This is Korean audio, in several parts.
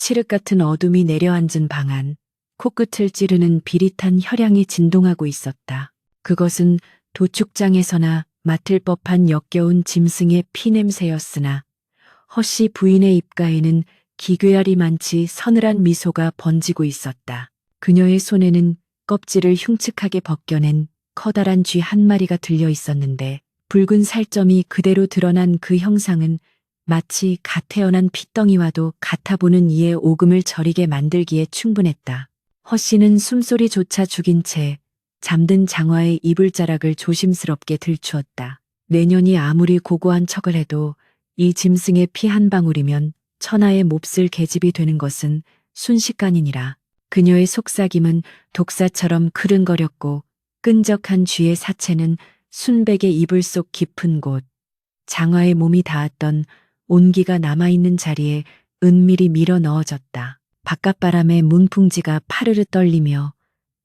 칠흑 같은 어둠이 내려앉은 방 안, 코끝을 찌르는 비릿한 혈향이 진동하고 있었다. 그것은 도축장에서나 맡을 법한 역겨운 짐승의 피냄새였으나 허씨 부인의 입가에는 기괴하리 많지 서늘한 미소가 번지고 있었다. 그녀의 손에는 껍질을 흉측하게 벗겨낸 커다란 쥐 한 마리가 들려 있었는데 붉은 살점이 그대로 드러난 그 형상은 마치 갓 태어난 핏덩이와도 같아 보는 이의 오금을 저리게 만들기에 충분했다. 허씨는 숨소리조차 죽인 채 잠든 장화의 이불자락을 조심스럽게 들추었다. 내년이 아무리 고고한 척을 해도 이 짐승의 피 한 방울이면 천하의 몹쓸 계집이 되는 것은 순식간이니라. 그녀의 속삭임은 독사처럼 크른거렸고 끈적한 쥐의 사체는 순백의 이불 속 깊은 곳, 장화의 몸이 닿았던 온기가 남아있는 자리에 은밀히 밀어 넣어졌다. 바깥바람에 문풍지가 파르르 떨리며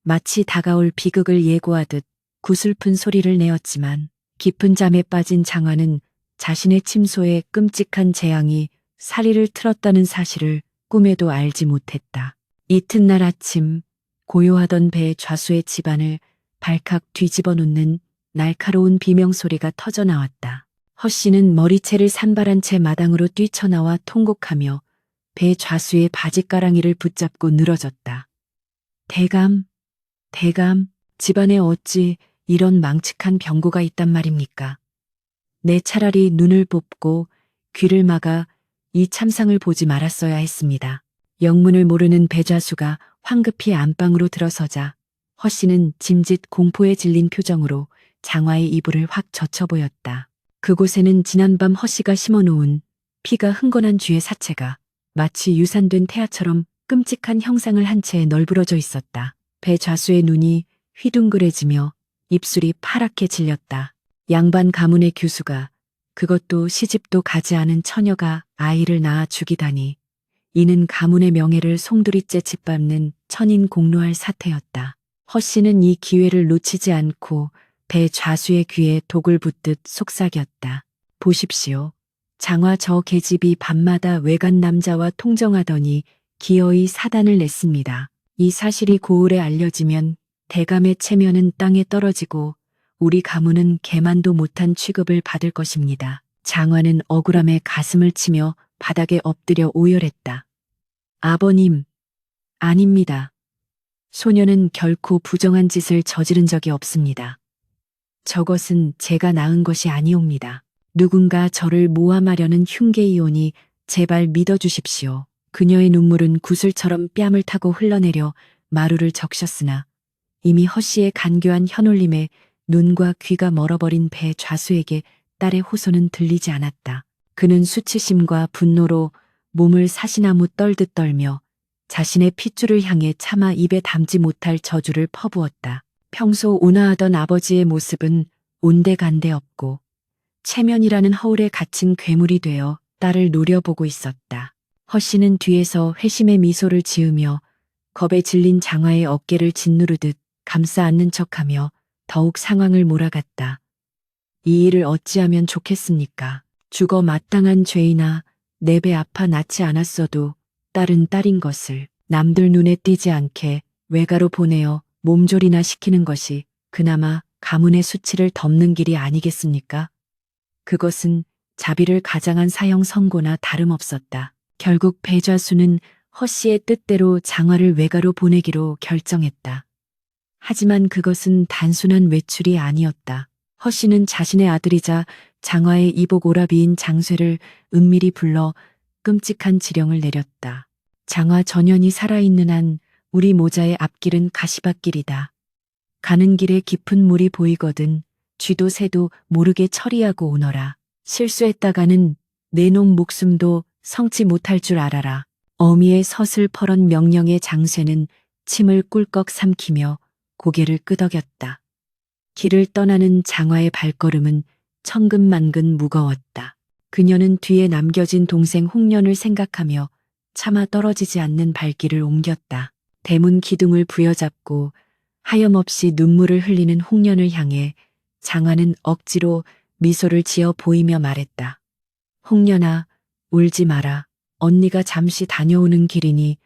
마치 다가올 비극을 예고하듯 구슬픈 소리를 내었지만 깊은 잠에 빠진 장화는 자신의 침소에 끔찍한 재앙이 사리를 틀었다는 사실을 꿈에도 알지 못했다. 이튿날 아침 고요하던 배 좌수의 집안을 발칵 뒤집어 놓는 날카로운 비명소리가 터져나왔다. 허씨는 머리채를 산발한 채 마당으로 뛰쳐나와 통곡하며 배 좌수의 바지가랑이를 붙잡고 늘어졌다. 대감, 집안에 어찌 이런 망측한 병고가 있단 말입니까? 내 차라리 눈을 뽑고 귀를 막아 이 참상을 보지 말았어야 했습니다. 영문을 모르는 배좌수가 황급히 안방으로 들어서자 허씨는 짐짓 공포에 질린 표정으로 장화의 이불을 확 젖혀 보였다. 그곳에는 지난밤 허씨가 심어놓은 피가 흥건한 쥐의 사체가 마치 유산된 태아처럼 끔찍한 형상을 한 채 널브러져 있었다. 배좌수의 눈이 휘둥그레지며 입술이 파랗게 질렸다. 양반 가문의 교수가, 그것도 시집도 가지 않은 처녀가 아이를 낳아 죽이다니. 이는 가문의 명예를 송두리째 짓밟는 천인 공로할 사태였다. 허씨는 이 기회를 놓치지 않고 배 좌수의 귀에 독을 붓듯 속삭였다. 보십시오. 장화 저 계집이 밤마다 외간 남자와 통정하더니 기어이 사단을 냈습니다. 이 사실이 고을에 알려지면 대감의 체면은 땅에 떨어지고 우리 가문은 개만도 못한 취급을 받을 것입니다. 장화는 억울함에 가슴을 치며 바닥에 엎드려 오열했다. 아버님, 아닙니다. 소녀는 결코 부정한 짓을 저지른 적이 없습니다. 저것은 제가 낳은 것이 아니옵니다. 누군가 저를 모함하려는 흉계이오니 제발 믿어주십시오. 그녀의 눈물은 구슬처럼 뺨을 타고 흘러내려 마루를 적셨으나 이미 허씨의 간교한 혀놀림에 눈과 귀가 멀어버린 배 좌수에게 딸의 호소는 들리지 않았다. 그는 수치심과 분노로 몸을 사시나무 떨듯 떨며 자신의 핏줄을 향해 차마 입에 담지 못할 저주를 퍼부었다. 평소 온화하던 아버지의 모습은 온데간데 없고 체면이라는 허울에 갇힌 괴물이 되어 딸을 노려보고 있었다. 허씨는 뒤에서 회심의 미소를 지으며 겁에 질린 장화의 어깨를 짓누르듯 감싸 안는 척하며 더욱 상황을 몰아갔다. 이 일을 어찌하면 좋겠습니까? 죽어 마땅한 죄이나 내 배 아파 낳지 않았어도 딸은 딸인 것을 남들 눈에 띄지 않게 외가로 보내어 몸조리나 시키는 것이 그나마 가문의 수치를 덮는 길이 아니겠습니까? 그것은 자비를 가장한 사형 선고나 다름없었다. 결국 배좌수는 허씨의 뜻대로 장화를 외가로 보내기로 결정했다. 하지만 그것은 단순한 외출이 아니었다. 허씨는 자신의 아들이자 장화의 이복 오라비인 장쇠를 은밀히 불러 끔찍한 지령을 내렸다. 장화 전연이 살아있는 한 우리 모자의 앞길은 가시밭길이다. 가는 길에 깊은 물이 보이거든 쥐도 새도 모르게 처리하고 오너라. 실수했다가는 내 놈 목숨도 성치 못할 줄 알아라. 어미의 서슬퍼런 명령에 장쇠는 침을 꿀꺽 삼키며 고개를 끄덕였다. 길을 떠나는 장화의 발걸음은 천근만근 무거웠다. 그녀는 뒤에 남겨진 동생 홍련을 생각하며 차마 떨어지지 않는 발길을 옮겼다. 대문 기둥을 부여잡고 하염없이 눈물을 흘리는 홍련을 향해 장화는 억지로 미소를 지어 보이며 말했다. 홍련아, 울지 마라. 언니가 잠시 다녀오는 길이니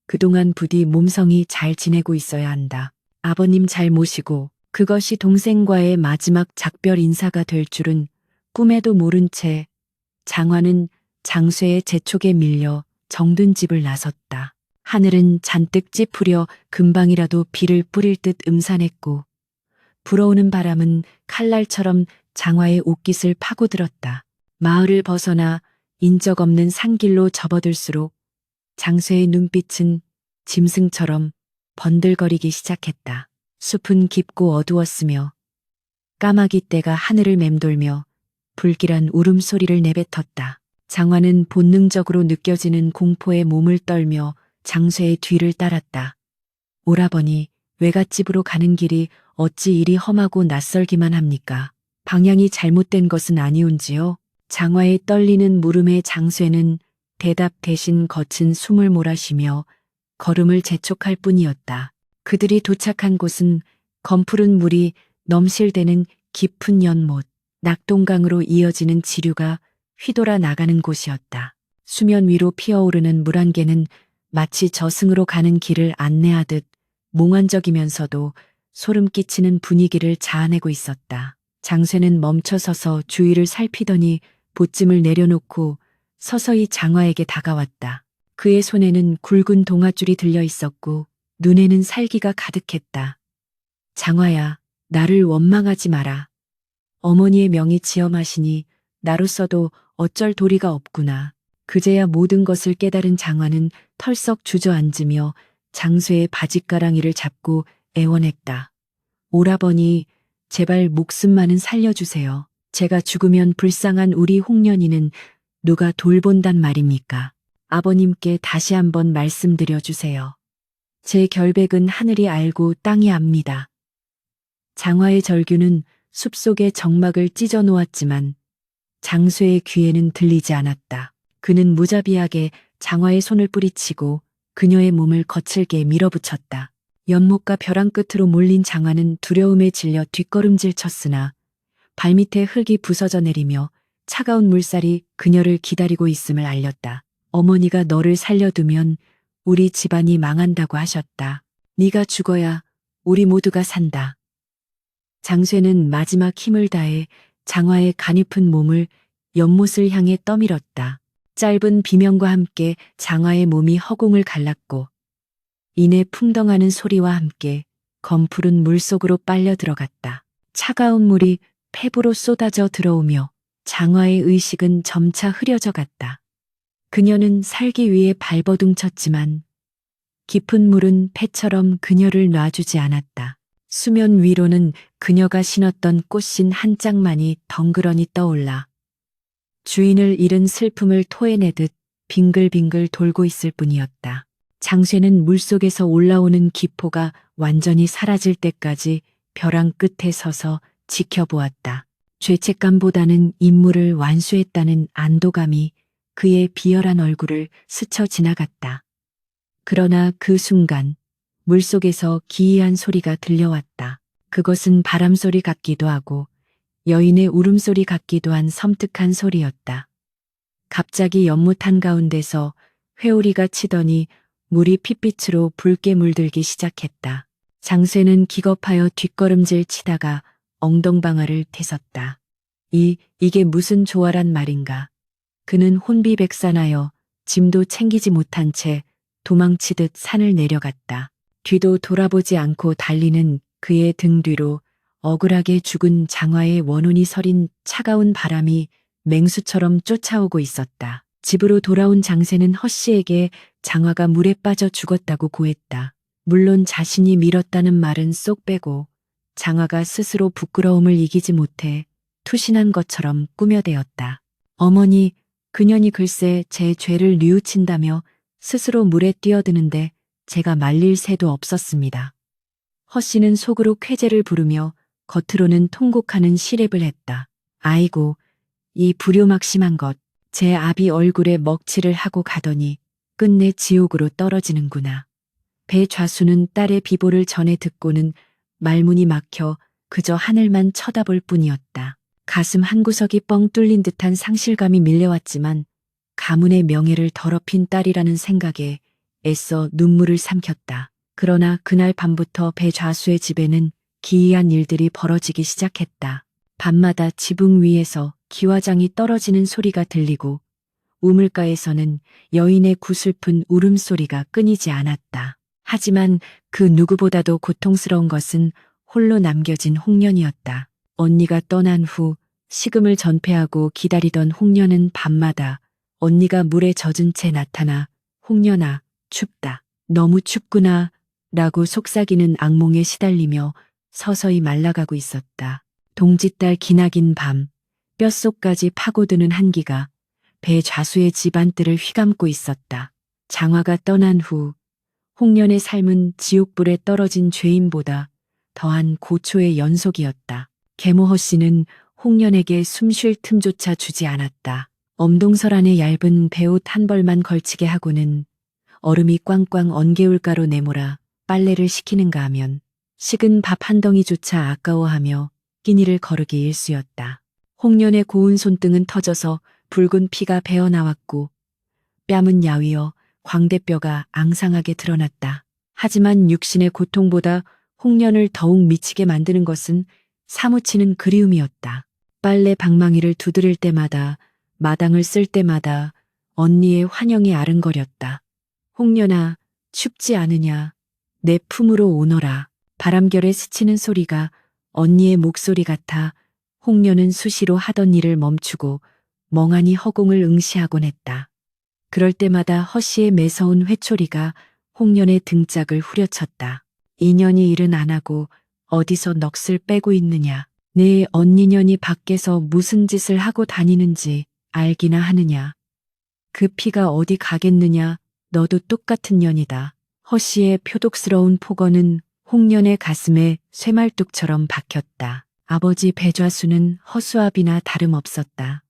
그동안 부디 몸성이 잘 지내고 있어야 한다. 아버님 잘 모시고 그것이 동생과의 마지막 작별 인사가 될 줄은 꿈에도 모른 채 장화는 장쇠의 재촉에 밀려 정든 집을 나섰다. 하늘은 잔뜩 찌푸려 금방이라도 비를 뿌릴 듯 음산했고 불어오는 바람은 칼날처럼 장화의 옷깃을 파고들었다. 마을을 벗어나 인적 없는 산길로 접어들수록 장쇠의 눈빛은 짐승처럼 번들거리기 시작했다. 숲은 깊고 어두웠으며 까마귀 떼가 하늘을 맴돌며 불길한 울음소리를 내뱉었다. 장화는 본능적으로 느껴지는 공포에 몸을 떨며 장쇠의 뒤를 따랐다. 오라버니, 외갓집으로 가는 길이 어찌 이리 험하고 낯설기만 합니까? 방향이 잘못된 것은 아니온지요? 장화의 떨리는 물음에 장쇠는 대답 대신 거친 숨을 몰아쉬며 걸음을 재촉할 뿐이었다. 그들이 도착한 곳은 검푸른 물이 넘실대는 깊은 연못, 낙동강으로 이어지는 지류가 휘돌아 나가는 곳이었다. 수면 위로 피어오르는 물안개는 마치 저승으로 가는 길을 안내하듯 몽환적이면서도 소름 끼치는 분위기를 자아내고 있었다. 장쇠는 멈춰서서 주위를 살피더니 보찜을 내려놓고 서서히 장화에게 다가왔다. 그의 손에는 굵은 동아줄이 들려 있었고 눈에는 살기가 가득했다. 장화야, 나를 원망하지 마라. 어머니의 명이 지엄하시니 나로서도 어쩔 도리가 없구나. 그제야 모든 것을 깨달은 장화는 털썩 주저앉으며 장쇠의 바짓가랑이를 잡고 애원했다. 오라버니, 제발 목숨만은 살려주세요. 제가 죽으면 불쌍한 우리 홍련이는 누가 돌본단 말입니까? 아버님께 다시 한번 말씀드려 주세요. 제 결백은 하늘이 알고 땅이 압니다. 장화의 절규는 숲속의 정막을 찢어 놓았지만 장쇠의 귀에는 들리지 않았다. 그는 무자비하게 장화의 손을 뿌리치고 그녀의 몸을 거칠게 밀어붙였다. 연못과 벼랑 끝으로 몰린 장화는 두려움에 질려 뒷걸음질 쳤으나 발밑에 흙이 부서져 내리며 차가운 물살이 그녀를 기다리고 있음을 알렸다. 어머니가 너를 살려두면 우리 집안이 망한다고 하셨다. 네가 죽어야 우리 모두가 산다. 장쇠는 마지막 힘을 다해 장화의 가냘픈 몸을 연못을 향해 떠밀었다. 짧은 비명과 함께 장화의 몸이 허공을 갈랐고 이내 풍덩하는 소리와 함께 검푸른 물속으로 빨려 들어갔다. 차가운 물이 폐부로 쏟아져 들어오며 장화의 의식은 점차 흐려져 갔다. 그녀는 살기 위해 발버둥 쳤지만 깊은 물은 폐처럼 그녀를 놔주지 않았다. 수면 위로는 그녀가 신었던 꽃신 한 짝만이 덩그러니 떠올라 주인을 잃은 슬픔을 토해내듯 빙글빙글 돌고 있을 뿐이었다. 장쇠는 물속에서 올라오는 기포가 완전히 사라질 때까지 벼랑 끝에 서서 지켜보았다. 죄책감보다는 임무를 완수했다는 안도감이 그의 비열한 얼굴을 스쳐 지나갔다. 그러나 그 순간 물속에서 기이한 소리가 들려왔다. 그것은 바람소리 같기도 하고 여인의 울음소리 같기도 한 섬뜩한 소리였다. 갑자기 연못 한가운데서 회오리가 치더니 물이 핏빛으로 붉게 물들기 시작했다. 장쇠는 기겁하여 뒷걸음질 치다가 엉덩방아를 태섰다. 이게 무슨 조화란 말인가. 그는 혼비백산하여 짐도 챙기지 못한 채 도망치듯 산을 내려갔다. 뒤도 돌아보지 않고 달리는 그의 등 뒤로 억울하게 죽은 장화의 원혼이 서린 차가운 바람이 맹수처럼 쫓아오고 있었다. 집으로 돌아온 장쇠는 허씨에게 장화가 물에 빠져 죽었다고 고했다. 물론 자신이 밀었다는 말은 쏙 빼고 장화가 스스로 부끄러움을 이기지 못해 투신한 것처럼 꾸며대었다. 어머니, 그년이 글쎄 제 죄를 뉘우친다며 스스로 물에 뛰어드는데 제가 말릴 새도 없었습니다. 허씨는 속으로 쾌재를 부르며 겉으로는 통곡하는 시랩을 했다. 아이고, 이 불효막심한 것, 제 아비 얼굴에 먹칠을 하고 가더니 끝내 지옥으로 떨어지는구나. 배 좌수는 딸의 비보를 전해 듣고는 말문이 막혀 그저 하늘만 쳐다볼 뿐이었다. 가슴 한구석이 뻥 뚫린 듯한 상실감이 밀려왔지만 가문의 명예를 더럽힌 딸이라는 생각에 애써 눈물을 삼켰다. 그러나 그날 밤부터 배 좌수의 집에는 기이한 일들이 벌어지기 시작했다. 밤마다 지붕 위에서 기와장이 떨어지는 소리가 들리고 우물가에서는 여인의 구슬픈 울음소리가 끊이지 않았다. 하지만 그 누구보다도 고통스러운 것은 홀로 남겨진 홍련이었다. 언니가 떠난 후 식음을 전폐하고 기다리던 홍련은 밤마다 언니가 물에 젖은 채 나타나 홍련아, 춥다. 너무 춥구나 라고 속삭이는 악몽에 시달리며 서서히 말라가고 있었다. 동짓달 기나긴 밤, 뼛속까지 파고드는 한기가 배 좌수의 집안뜰을 휘감고 있었다. 장화가 떠난 후 홍련의 삶은 지옥불에 떨어진 죄인보다 더한 고초의 연속이었다. 계모허 씨는 홍련에게 숨 쉴 틈조차 주지 않았다. 엄동설 안에 얇은 배옷 한 벌만 걸치게 하고는 얼음이 꽝꽝 언개울가로 내몰아 빨래를 시키는가 하면 식은 밥 한 덩이조차 아까워하며 끼니를 거르기 일쑤였다. 홍련의 고운 손등은 터져서 붉은 피가 배어나왔고 뺨은 야위어 광대뼈가 앙상하게 드러났다. 하지만 육신의 고통보다 홍련을 더욱 미치게 만드는 것은 사무치는 그리움이었다. 빨래 방망이를 두드릴 때마다 마당을 쓸 때마다 언니의 환영이 아른거렸다. 홍련아, 춥지 않으냐. 내 품으로 오너라. 바람결에 스치는 소리가 언니의 목소리 같아 홍련은 수시로 하던 일을 멈추고 멍하니 허공을 응시하곤 했다. 그럴 때마다 허씨의 매서운 회초리가 홍련의 등짝을 후려쳤다. 이년이 일은 안 하고 어디서 넋을 빼고 있느냐. 내 언니년이 밖에서 무슨 짓을 하고 다니는지 알기나 하느냐. 그 피가 어디 가겠느냐. 너도 똑같은 년이다. 허씨의 표독스러운 폭언은 홍련의 가슴에 쇠말뚝처럼 박혔다. 아버지 배좌수는 허수아비나 다름없었다.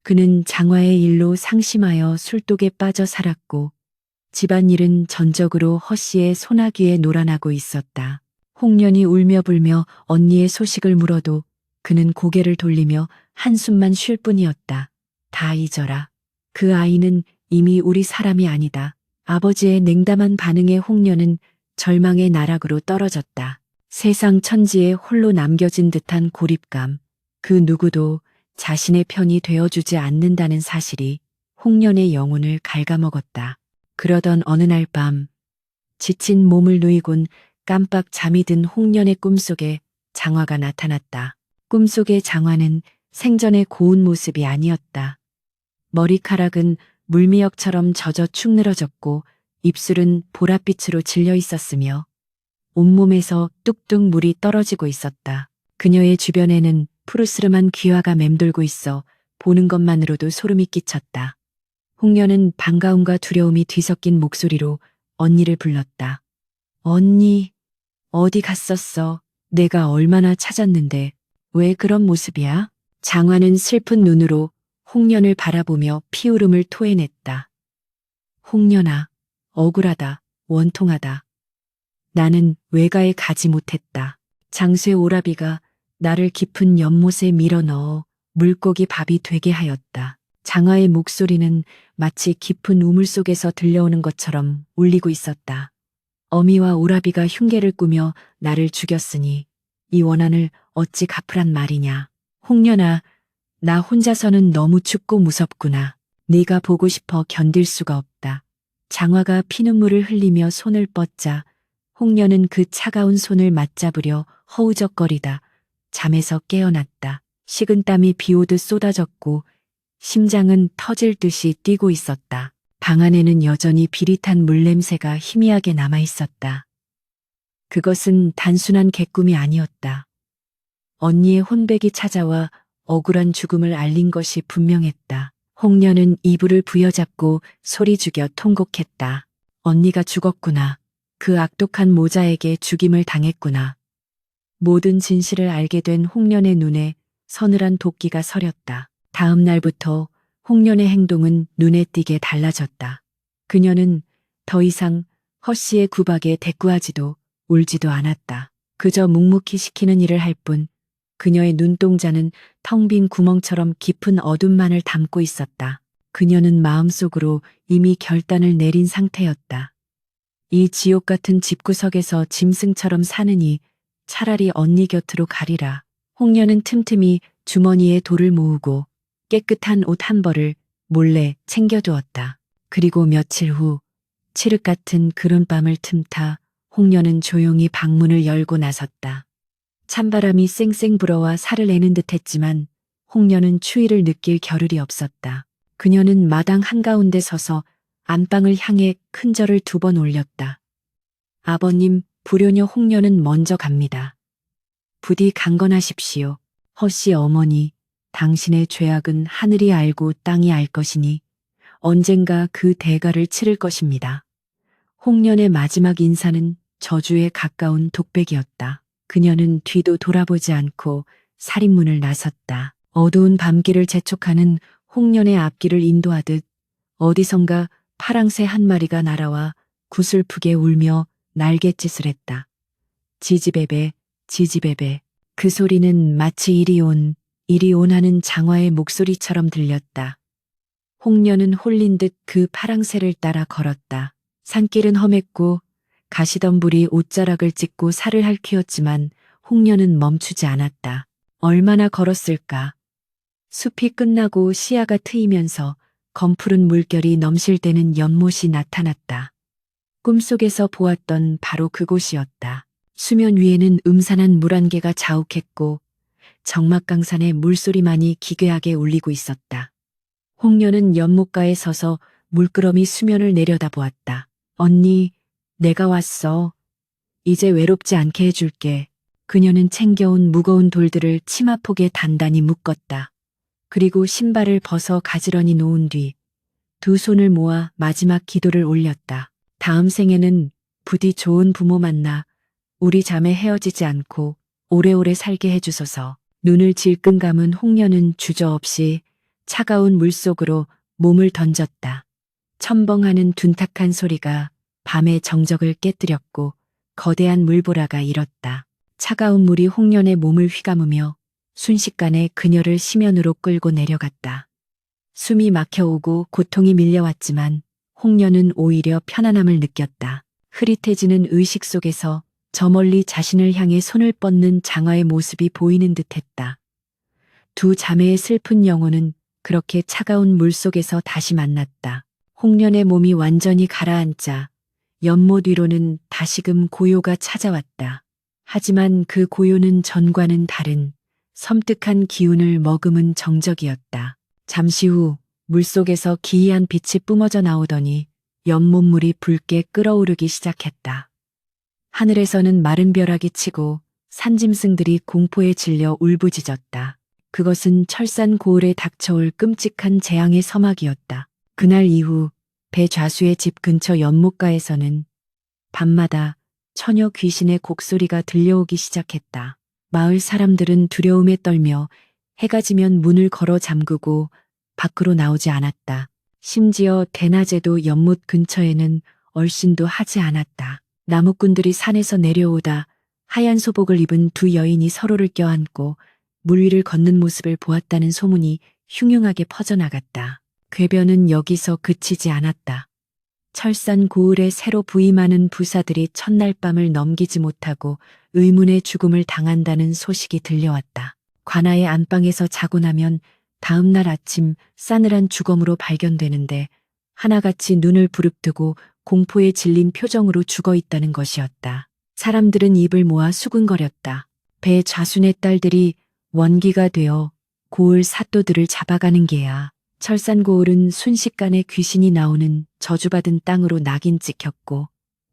그는 장화의 일로 상심하여 술독에 빠져 살았고 집안일은 전적으로 허씨의 소나귀에 놀아나고 있었다. 홍련이 울며 불며 언니의 소식을 물어도 그는 고개를 돌리며 한숨만 쉴 뿐이었다. 다 잊어라. 그 아이는 이미 우리 사람이 아니다. 아버지의 냉담한 반응에 홍련은 절망의 나락으로 떨어졌다. 세상 천지에 홀로 남겨진 듯한 고립감. 그 누구도 자신의 편이 되어주지 않는다는 사실이 홍련의 영혼을 갉아먹었다. 그러던 어느 날 밤, 지친 몸을 누이곤 깜빡 잠이 든 홍련의 꿈속에 장화가 나타났다. 꿈속의 장화는 생전의 고운 모습이 아니었다. 머리카락은 물미역처럼 젖어 축 늘어졌고 입술은 보랏빛으로 질려 있었으며 온몸에서 뚝뚝 물이 떨어지고 있었다. 그녀의 주변에는 푸르스름한 귀화가 맴돌고 있어 보는 것만으로도 소름이 끼쳤다. 홍련은 반가움과 두려움이 뒤섞인 목소리로 언니를 불렀다. 언니, 어디 갔었어? 내가 얼마나 찾았는데 왜 그런 모습이야? 장화는 슬픈 눈으로 홍련을 바라보며 피울음을 토해냈다. 홍련아, 억울하다, 원통하다. 나는 외가에 가지 못했다. 장쇠 오라비가 나를 깊은 연못에 밀어넣어 물고기 밥이 되게 하였다. 장화의 목소리는 마치 깊은 우물 속에서 들려오는 것처럼 울리고 있었다. 어미와 오라비가 흉계를 꾸며 나를 죽였으니 이 원한을 어찌 갚으란 말이냐. 홍련아, 나 혼자서는 너무 춥고 무섭구나. 네가 보고 싶어 견딜 수가 없다. 장화가 피눈물을 흘리며 손을 뻗자 홍련은 그 차가운 손을 맞잡으려 허우적거리다 잠에서 깨어났다. 식은땀이 비오듯 쏟아졌고 심장은 터질 듯이 뛰고 있었다. 방 안에는 여전히 비릿한 물냄새가 희미하게 남아 있었다. 그것은 단순한 객꿈이 아니었다. 언니의 혼백이 찾아와 억울한 죽음을 알린 것이 분명했다. 홍련은 이불을 부여잡고 소리 죽여 통곡했다. 언니가 죽었구나. 그 악독한 모자에게 죽임을 당했구나. 모든 진실을 알게 된 홍련의 눈에 서늘한 도끼가 서렸다. 다음 날부터 홍련의 행동은 눈에 띄게 달라졌다. 그녀는 더 이상 허씨의 구박에 대꾸하지도 울지도 않았다. 그저 묵묵히 시키는 일을 할 뿐 그녀의 눈동자는 텅 빈 구멍처럼 깊은 어둠만을 담고 있었다. 그녀는 마음속으로 이미 결단을 내린 상태였다. 이 지옥 같은 집구석에서 짐승처럼 사느니 차라리 언니 곁으로 가리라. 홍련은 틈틈이 주머니에 돌을 모으고 깨끗한 옷 한 벌을 몰래 챙겨두었다. 그리고 며칠 후 칠흑 같은 그런 밤을 틈타 홍련은 조용히 방문을 열고 나섰다. 찬바람이 쌩쌩 불어와 살을 내는 듯 했지만 홍련은 추위를 느낄 겨를이 없었다. 그녀는 마당 한가운데 서서 안방을 향해 큰 절을 2번 올렸다. 아버님, 불효녀 홍련은 먼저 갑니다. 부디 강건하십시오. 허씨 어머니, 당신의 죄악은 하늘이 알고 땅이 알 것이니 언젠가 그 대가를 치를 것입니다. 홍련의 마지막 인사는 저주에 가까운 독백이었다. 그녀는 뒤도 돌아보지 않고 살인문을 나섰다. 어두운 밤길을 재촉하는 홍련의 앞길을 인도하듯 어디선가 파랑새 한 마리가 날아와 구슬프게 울며 날갯짓을 했다. 지지배배, 지지배배. 그 소리는 마치 이리 온 하는 장화의 목소리처럼 들렸다. 홍련은 홀린 듯 그 파랑새를 따라 걸었다. 산길은 험했고 가시덤불이 옷자락을 찢고 살을 핥히었지만 홍련은 멈추지 않았다. 얼마나 걸었을까. 숲이 끝나고 시야가 트이면서 검푸른 물결이 넘실 때는 연못이 나타났다. 꿈속에서 보았던 바로 그곳이었다. 수면 위에는 음산한 물 한 개가 자욱했고 정막강산의 물소리만이 기괴하게 울리고 있었다. 홍련은 연못가에 서서 물끄러미 수면을 내려다보았다. 언니, 내가 왔어. 이제 외롭지 않게 해줄게. 그녀는 챙겨온 무거운 돌들을 치마폭에 단단히 묶었다. 그리고 신발을 벗어 가지런히 놓은 뒤 2 손을 모아 마지막 기도를 올렸다. 다음 생에는 부디 좋은 부모 만나 우리 자매 헤어지지 않고 오래오래 살게 해주소서. 눈을 질끈 감은 홍련은 주저없이 차가운 물속으로 몸을 던졌다. 첨벙하는 둔탁한 소리가 밤의 정적을 깨뜨렸고 거대한 물보라가 일었다. 차가운 물이 홍련의 몸을 휘감으며 순식간에 그녀를 심연으로 끌고 내려갔다. 숨이 막혀오고 고통이 밀려왔지만 홍련은 오히려 편안함을 느꼈다. 흐릿해지는 의식 속에서 저 멀리 자신을 향해 손을 뻗는 장화의 모습이 보이는 듯했다. 2 자매의 슬픈 영혼은 그렇게 차가운 물 속에서 다시 만났다. 홍련의 몸이 완전히 가라앉자 연못 위로는 다시금 고요가 찾아왔다. 하지만 그 고요는 전과는 다른 섬뜩한 기운을 머금은 정적이었다. 잠시 후 물속에서 기이한 빛이 뿜어져 나오더니 연못물이 붉게 끓어오르기 시작했다. 하늘에서는 마른 벼락이 치고 산짐승들이 공포에 질려 울부짖었다. 그것은 철산 고을에 닥쳐올 끔찍한 재앙의 서막이었다. 그날 이후 배 좌수의 집 근처 연못가에서는 밤마다 처녀 귀신의 곡소리가 들려오기 시작했다. 마을 사람들은 두려움에 떨며 해가 지면 문을 걸어 잠그고 밖으로 나오지 않았다. 심지어 대낮에도 연못 근처에는 얼씬도 하지 않았다. 나무꾼들이 산에서 내려오다 하얀 소복을 입은 2 여인이 서로를 껴안고 물 위를 걷는 모습을 보았다는 소문이 흉흉하게 퍼져나갔다. 궤변은 여기서 그치지 않았다. 철산 고을에 새로 부임하는 부사들이 첫날 밤을 넘기지 못하고 의문의 죽음을 당한다는 소식이 들려왔다. 관아의 안방에서 자고 나면 다음 날 아침 싸늘한 주검으로 발견되는데 하나같이 눈을 부릅뜨고 공포에 질린 표정으로 죽어 있다는 것이었다. 사람들은 입을 모아 수군거렸다. 배 좌순의 딸들이 원기가 되어 고을 사또들을 잡아가는 게야. 철산 고을은 순식간에 귀신이 나오는 저주받은 땅으로 낙인 찍혔고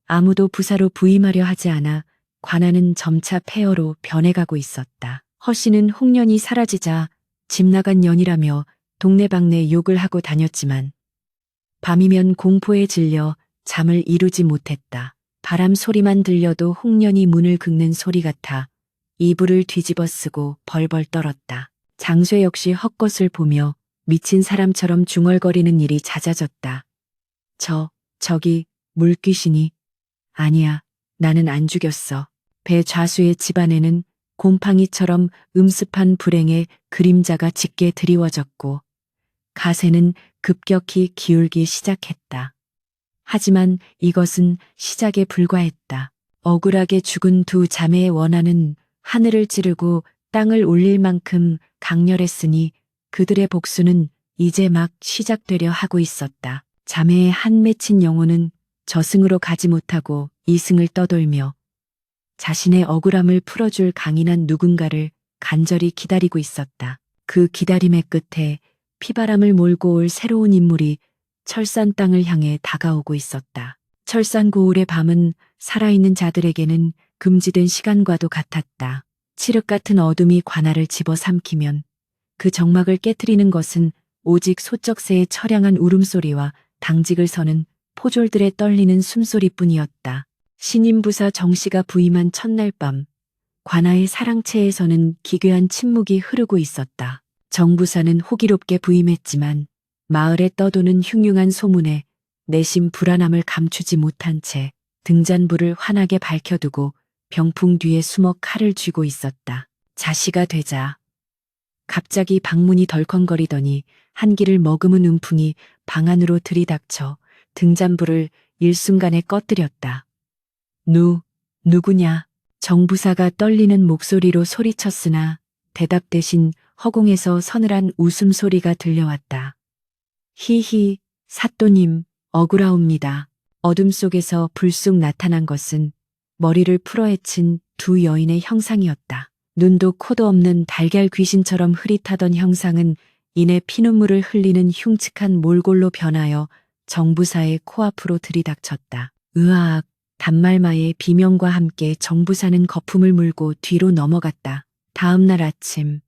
아무도 부사로 부임하려 하지 않아 관아는 점차 폐허로 변해가고 있었다. 허씨는 홍련이 사라지자 집 나간 년이라며 동네방네 욕을 하고 다녔지만 밤이면 공포에 질려 잠을 이루지 못했다. 바람 소리만 들려도 홍련이 문을 긁는 소리 같아 이불을 뒤집어 쓰고 벌벌 떨었다. 장쇠 역시 헛것을 보며 미친 사람처럼 중얼거리는 일이 잦아졌다. 저기 물귀신이. 아니야, 나는 안 죽였어. 배 좌수의 집안에는 곰팡이처럼 음습한 불행의 그림자가 짙게 드리워졌고 가세는 급격히 기울기 시작했다. 하지만 이것은 시작에 불과했다. 억울하게 죽은 두 자매의 원한은 하늘을 찌르고 땅을 울릴 만큼 강렬했으니 그들의 복수는 이제 막 시작되려 하고 있었다. 자매의 한 맺힌 영혼은 저승으로 가지 못하고 이승을 떠돌며 자신의 억울함을 풀어줄 강인한 누군가를 간절히 기다리고 있었다. 그 기다림의 끝에 피바람을 몰고 올 새로운 인물이 철산 땅을 향해 다가오고 있었다. 철산 고을의 밤은 살아있는 자들에게는 금지된 시간과도 같았다. 칠흑 같은 어둠이 관아를 집어삼키면 그 정막을 깨트리는 것은 오직 소쩍새의 처량한 울음소리와 당직을 서는 포졸들의 떨리는 숨소리뿐이었다. 신임부사 정씨가 부임한 첫날 밤, 관아의 사랑채에서는 기괴한 침묵이 흐르고 있었다. 정부사는 호기롭게 부임했지만 마을에 떠도는 흉흉한 소문에 내심 불안함을 감추지 못한 채 등잔불을 환하게 밝혀두고 병풍 뒤에 숨어 칼을 쥐고 있었다. 자시가 되자 갑자기 방문이 덜컹거리더니 한기를 머금은 음풍이 방 안으로 들이닥쳐 등잔불을 일순간에 꺼뜨렸다. 누구냐? 정부사가 떨리는 목소리로 소리쳤으나 대답 대신 허공에서 서늘한 웃음소리가 들려왔다. 히히, 사또님, 억울하옵니다. 어둠 속에서 불쑥 나타난 것은 머리를 풀어헤친 두 여인의 형상이었다. 눈도 코도 없는 달걀 귀신처럼 흐릿하던 형상은 이내 피눈물을 흘리는 흉측한 몰골로 변하여 정부사의 코앞으로 들이닥쳤다. 으악, 단말마의 비명과 함께 정부사는 거품을 물고 뒤로 넘어갔다. 다음 날 아침,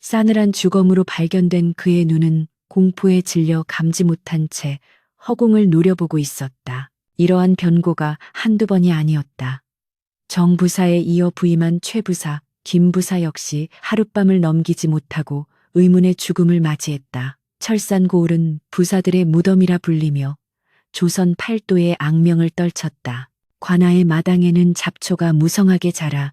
싸늘한 주검으로 발견된 그의 눈은 공포에 질려 감지 못한 채 허공을 노려보고 있었다. 이러한 변고가 한두 번이 아니었다. 정부사에 이어 부임한 최부사, 김부사 역시 하룻밤을 넘기지 못하고 의문의 죽음을 맞이했다. 철산고을은 부사들의 무덤이라 불리며 조선 팔도의 악명을 떨쳤다. 관아의 마당에는 잡초가 무성하게 자라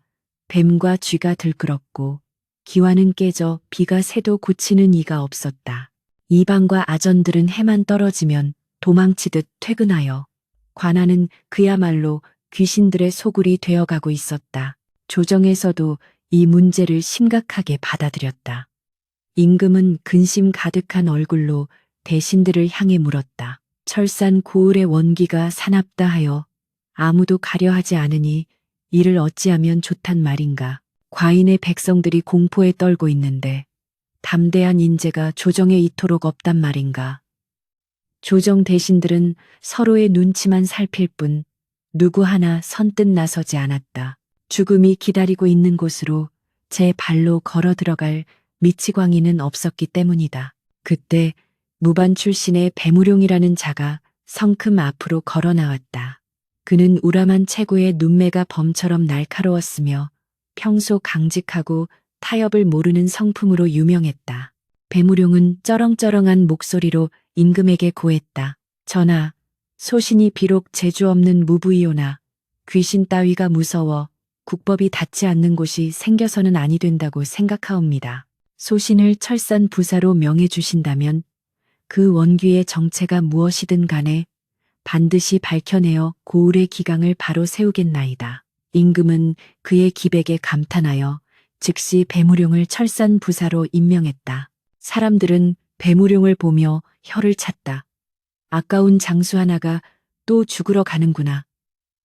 뱀과 쥐가 들끓었고 기와는 깨져 비가 새도 고치는 이가 없었다. 이방과 아전들은 해만 떨어지면 도망치듯 퇴근하여 관아는 그야말로 귀신들의 소굴이 되어가고 있었다. 조정에서도 이 문제를 심각하게 받아들였다. 임금은 근심 가득한 얼굴로 대신들을 향해 물었다. 철산 고을의 원기가 사납다 하여 아무도 가려하지 않으니 이를 어찌하면 좋단 말인가. 과인의 백성들이 공포에 떨고 있는데 담대한 인재가 조정에 이토록 없단 말인가. 조정 대신들은 서로의 눈치만 살필 뿐 누구 하나 선뜻 나서지 않았다. 죽음이 기다리고 있는 곳으로 제 발로 걸어 들어갈 미치광이는 없었기 때문이다. 그때 무반 출신의 배무룡이라는 자가 성큼 앞으로 걸어 나왔다. 그는 우람한 체구의 눈매가 범처럼 날카로웠으며 평소 강직하고 타협을 모르는 성품으로 유명했다. 배무룡은 쩌렁쩌렁한 목소리로 임금에게 고했다. 전하, 소신이 비록 재주 없는 무부이오나 귀신 따위가 무서워 국법이 닿지 않는 곳이 생겨서는 아니 된다고 생각하옵니다. 소신을 철산 부사로 명해 주신다면 그 원귀의 정체가 무엇이든 간에 반드시 밝혀내어 고을의 기강을 바로 세우겠나이다. 임금은 그의 기백에 감탄하여 즉시 배무룡을 철산 부사로 임명했다. 사람들은 배무룡을 보며 혀를 찼다. 아까운 장수 하나가 또 죽으러 가는구나.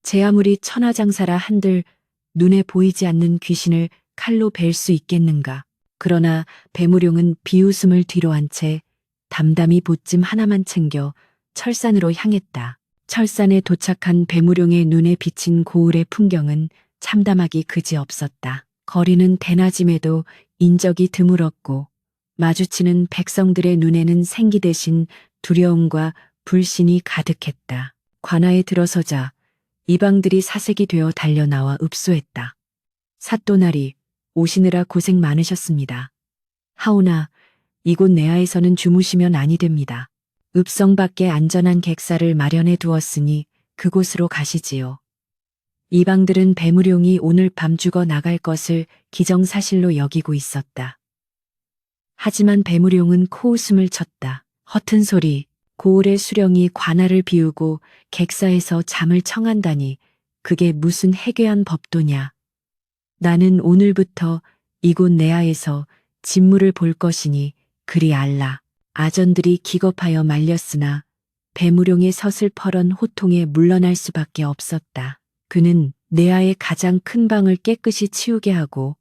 제 아무리 천하장사라 한들 눈에 보이지 않는 귀신을 칼로 벨 수 있겠는가. 그러나 배무룡은 비웃음을 뒤로 한 채 담담히 보찜 하나만 챙겨 철산으로 향했다. 철산에 도착한 배무룡의 눈에 비친 고을의 풍경은 참담하기 그지없었다. 거리는 대낮임에도 인적이 드물었고 마주치는 백성들의 눈에는 생기 대신 두려움과 불신이 가득했다. 관아에 들어서자 이방들이 사색이 되어 달려나와 읍소했다. 사또나리, 오시느라 고생 많으셨습니다. 하오나 이곳 내하에서는 주무시면 아니 됩니다. 읍성 밖에 안전한 객사를 마련해 두었으니 그곳으로 가시지요. 이방들은 배무룡이 오늘 밤 죽어 나갈 것을 기정사실로 여기고 있었다. 하지만 배무룡은 코웃음을 쳤다. 허튼 소리. 고을의 수령이 관아를 비우고 객사에서 잠을 청한다니 그게 무슨 해괴한 법도냐. 나는 오늘부터 이곳 내하에서 진무를 볼 것이니 그리 알라. 아전들이 기겁하여 말렸으나 배무룡의 서슬퍼런 호통에 물러날 수밖에 없었다. 그는 내하의 가장 큰 방을 깨끗이 치우게 하고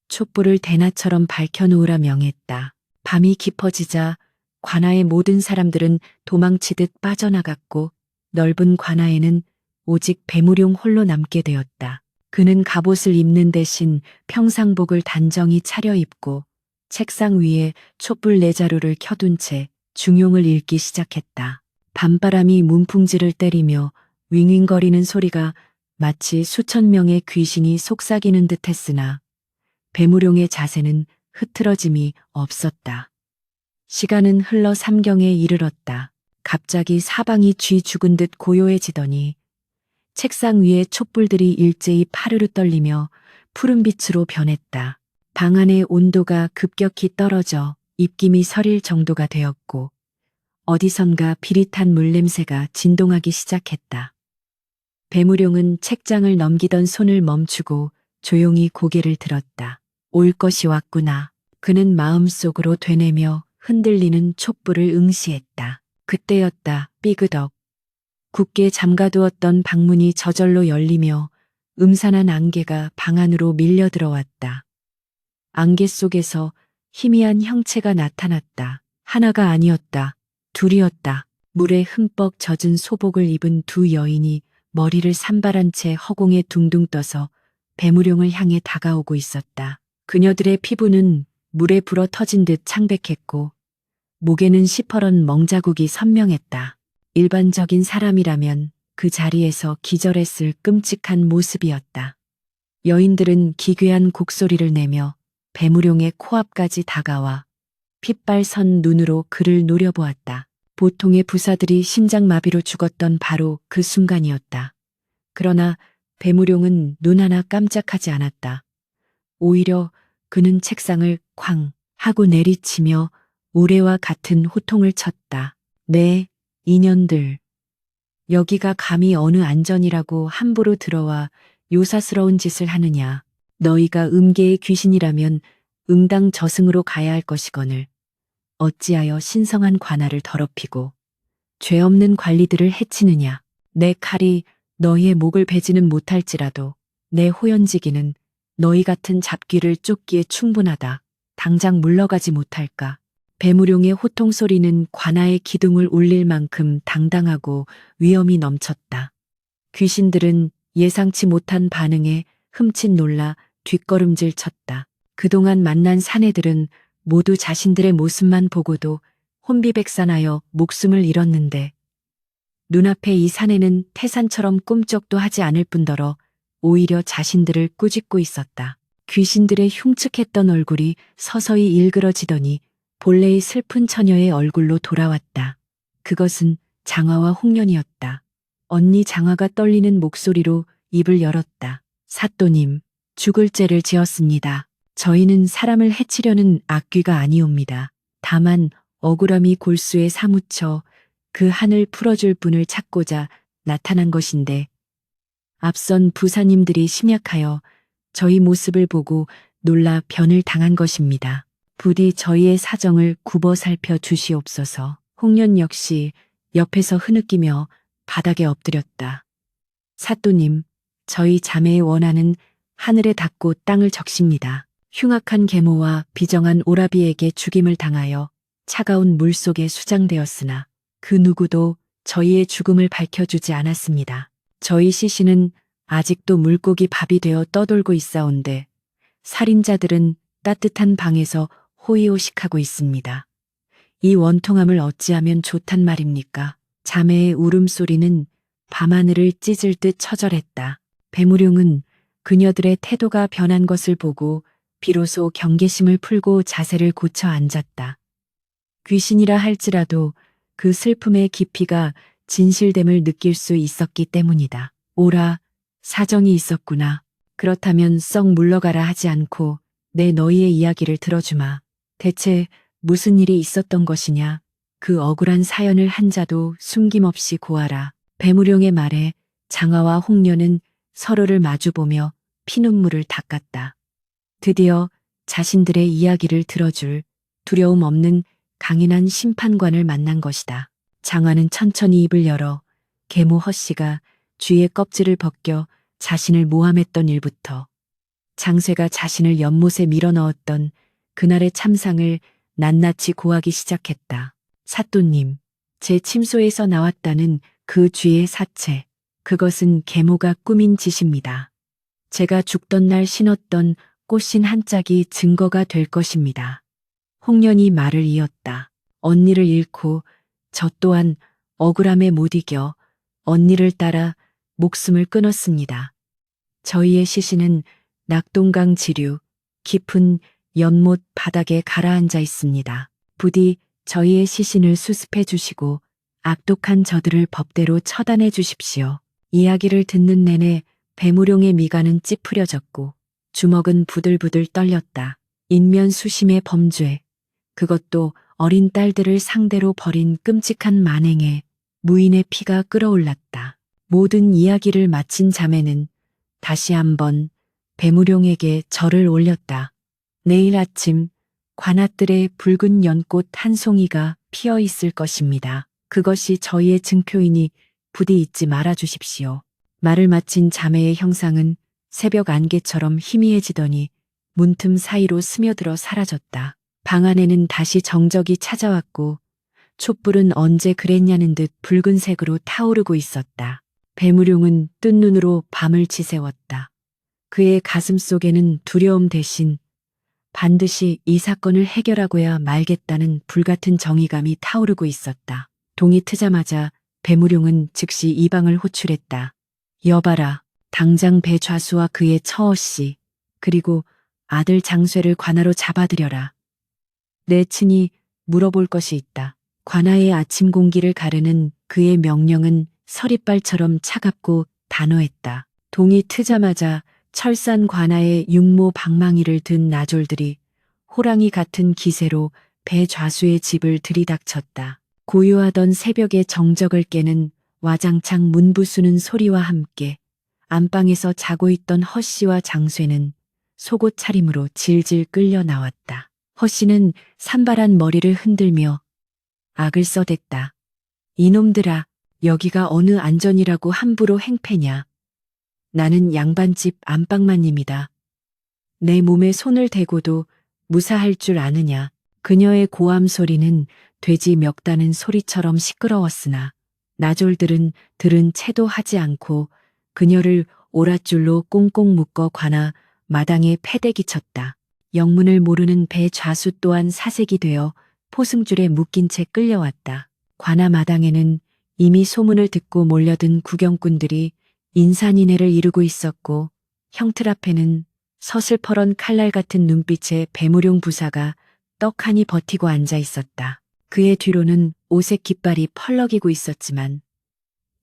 촛불을 대낮처럼 밝혀놓으라 명했다. 밤이 깊어지자 관아의 모든 사람들은 도망치듯 빠져나갔고 넓은 관아에는 오직 배무룡 홀로 남게 되었다. 그는 갑옷을 입는 대신 평상복을 단정히 차려입고 책상 위에 촛불 4자루를 켜둔 채 중용을 읽기 시작했다. 밤바람이 문풍지를 때리며 윙윙거리는 소리가 마치 수천 명의 귀신이 속삭이는 듯 했으나 배무룡의 자세는 흐트러짐이 없었다. 시간은 흘러 삼경에 이르렀다. 갑자기 사방이 쥐 죽은 듯 고요해지더니 책상 위에 촛불들이 일제히 파르르 떨리며 푸른 빛으로 변했다. 방 안의 온도가 급격히 떨어져 입김이 서릴 정도가 되었고 어디선가 비릿한 물냄새가 진동하기 시작했다. 배무룡은 책장을 넘기던 손을 멈추고 조용히 고개를 들었다. 올 것이 왔구나. 그는 마음속으로 되뇌며 흔들리는 촛불을 응시했다. 그때였다. 삐그덕. 굳게 잠가두었던 방문이 저절로 열리며 음산한 안개가 방 안으로 밀려 들어왔다. 안개 속에서 희미한 형체가 나타났다. 하나가 아니었다. 둘이었다. 물에 흠뻑 젖은 소복을 입은 두 여인이 머리를 산발한 채 허공에 둥둥 떠서 배무룡을 향해 다가오고 있었다. 그녀들의 피부는 물에 불어 터진 듯 창백했고 목에는 시퍼런 멍자국이 선명했다. 일반적인 사람이라면 그 자리에서 기절했을 끔찍한 모습이었다. 여인들은 기괴한 곡소리를 내며 배무룡의 코앞까지 다가와 핏발선 눈으로 그를 노려보았다. 보통의 부사들이 심장마비로 죽었던 바로 그 순간이었다. 그러나 배무룡은 눈 하나 깜짝하지 않았다. 오히려 그는 책상을 쾅 하고 내리치며 우레와 같은 호통을 쳤다. 네, 인연들. 여기가 감히 어느 안전이라고 함부로 들어와 요사스러운 짓을 하느냐. 너희가 음계의 귀신이라면 응당 저승으로 가야 할 것이거늘 어찌하여 신성한 관아를 더럽히고 죄 없는 관리들을 해치느냐. 내 칼이 너희의 목을 베지는 못할지라도 내 호연지기는 너희 같은 잡귀를 쫓기에 충분하다. 당장 물러가지 못할까. 배무룡의 호통 소리는 관아의 기둥을 울릴 만큼 당당하고 위엄이 넘쳤다. 귀신들은 예상치 못한 반응에 흠칫 놀라 뒷걸음질 쳤다. 그동안 만난 사내들은 모두 자신들의 모습만 보고도 혼비백산하여 목숨을 잃었는데 눈앞에 이 사내는 태산처럼 꿈쩍도 하지 않을 뿐더러 오히려 자신들을 꾸짖고 있었다. 귀신들의 흉측했던 얼굴이 서서히 일그러지더니 본래의 슬픈 처녀의 얼굴로 돌아왔다. 그것은 장화와 홍련이었다. 언니 장화가 떨리는 목소리로 입을 열었다. 사또님, 죽을 죄를 지었습니다. 저희는 사람을 해치려는 악귀가 아니옵니다. 다만 억울함이 골수에 사무쳐 그 한을 풀어줄 분을 찾고자 나타난 것인데 앞선 부사님들이 심약하여 저희 모습을 보고 놀라 변을 당한 것입니다. 부디 저희의 사정을 굽어 살펴 주시옵소서. 홍련 역시 옆에서 흐느끼며 바닥에 엎드렸다. 사또님, 저희 자매의 원하는 하늘에 닿고 땅을 적십니다. 흉악한 계모와 비정한 오라비에게 죽임을 당하여 차가운 물속에 수장되었으나 그 누구도 저희의 죽음을 밝혀주지 않았습니다. 저희 시신은 아직도 물고기 밥이 되어 떠돌고 있사온데 살인자들은 따뜻한 방에서 호의호식하고 있습니다. 이 원통함을 어찌하면 좋단 말입니까? 자매의 울음소리는 밤하늘을 찢을 듯 처절했다. 배무룡은 그녀들의 태도가 변한 것을 보고 비로소 경계심을 풀고 자세를 고쳐 앉았다. 귀신이라 할지라도 그 슬픔의 깊이가 진실됨을 느낄 수 있었기 때문이다. 오라, 사정이 있었구나. 그렇다면 썩 물러가라 하지 않고 내 너희의 이야기를 들어주마. 대체 무슨 일이 있었던 것이냐? 그 억울한 사연을 한자도 숨김없이 고하라. 배무룡의 말에 장화와 홍련은 서로를 마주보며 피눈물을 닦았다. 드디어 자신들의 이야기를 들어줄 두려움 없는 강인한 심판관을 만난 것이다. 장화는 천천히 입을 열어 계모 허씨가 쥐의 껍질을 벗겨 자신을 모함했던 일부터 장쇠가 자신을 연못에 밀어넣었던 그날의 참상을 낱낱이 고하기 시작했다. 사또님, 제 침소에서 나왔다는 그 쥐의 사체, 그것은 계모가 꾸민 짓입니다. 제가 죽던 날 신었던 꽃신 한 짝이 증거가 될 것입니다. 홍련이 말을 이었다. 언니를 잃고 저 또한 억울함에 못 이겨 언니를 따라 목숨을 끊었습니다. 저희의 시신은 낙동강 지류 깊은 연못 바닥에 가라앉아 있습니다. 부디 저희의 시신을 수습해 주시고 악독한 저들을 법대로 처단해 주십시오. 이야기를 듣는 내내 배무룡의 미간은 찌푸려졌고 주먹은 부들부들 떨렸다. 인면수심의 범죄, 그것도 어린 딸들을 상대로 벌인 끔찍한 만행에 무인의 피가 끓어올랐다. 모든 이야기를 마친 자매는 다시 한번 배무룡에게 절을 올렸다. 내일 아침 관아뜰에 붉은 연꽃 한 송이가 피어 있을 것입니다. 그것이 저희의 증표이니 부디 잊지 말아 주십시오. 말을 마친 자매의 형상은 새벽 안개처럼 희미해지더니 문틈 사이로 스며들어 사라졌다. 방 안에는 다시 정적이 찾아왔고 촛불은 언제 그랬냐는 듯 붉은색으로 타오르고 있었다. 배무룡은 뜬 눈으로 밤을 지새웠다. 그의 가슴 속에는 두려움 대신 반드시 이 사건을 해결하고야 말겠다는 불같은 정의감이 타오르고 있었다. 동이 트자마자 배무룡은 즉시 이 방을 호출했다. 여봐라, 당장 배좌수와 그의 처어씨, 그리고 아들 장쇠를 관아로 잡아들여라. 내 친히 물어볼 것이 있다. 관아의 아침 공기를 가르는 그의 명령은 서리발처럼 차갑고 단호했다. 동이 트자마자 철산 관아의 육모 방망이를 든 나졸들이 호랑이 같은 기세로 배좌수의 집을 들이닥쳤다. 고요하던 새벽의 정적을 깨는 와장창 문 부수는 소리와 함께 안방에서 자고 있던 허씨와 장쇠는 속옷 차림으로 질질 끌려 나왔다. 허씨는 산발한 머리를 흔들며 악을 써댔다. 이놈들아, 여기가 어느 안전이라고 함부로 행패냐. 나는 양반집 안방마님이다. 내 몸에 손을 대고도 무사할 줄 아느냐. 그녀의 고함 소리는 돼지 멱다는 소리처럼 시끄러웠으나 나졸들은 들은 채도 하지 않고 그녀를 오랏줄로 꽁꽁 묶어 관아 마당에 패대기 쳤다. 영문을 모르는 배좌수 또한 사색이 되어 포승줄에 묶인 채 끌려왔다. 관아 마당에는 이미 소문을 듣고 몰려든 구경꾼들이 인산인해를 이루고 있었고 형틀 앞에는 서슬퍼런 칼날 같은 눈빛의 배무룡 부사가 떡하니 버티고 앉아 있었다. 그의 뒤로는 오색 깃발이 펄럭이고 있었지만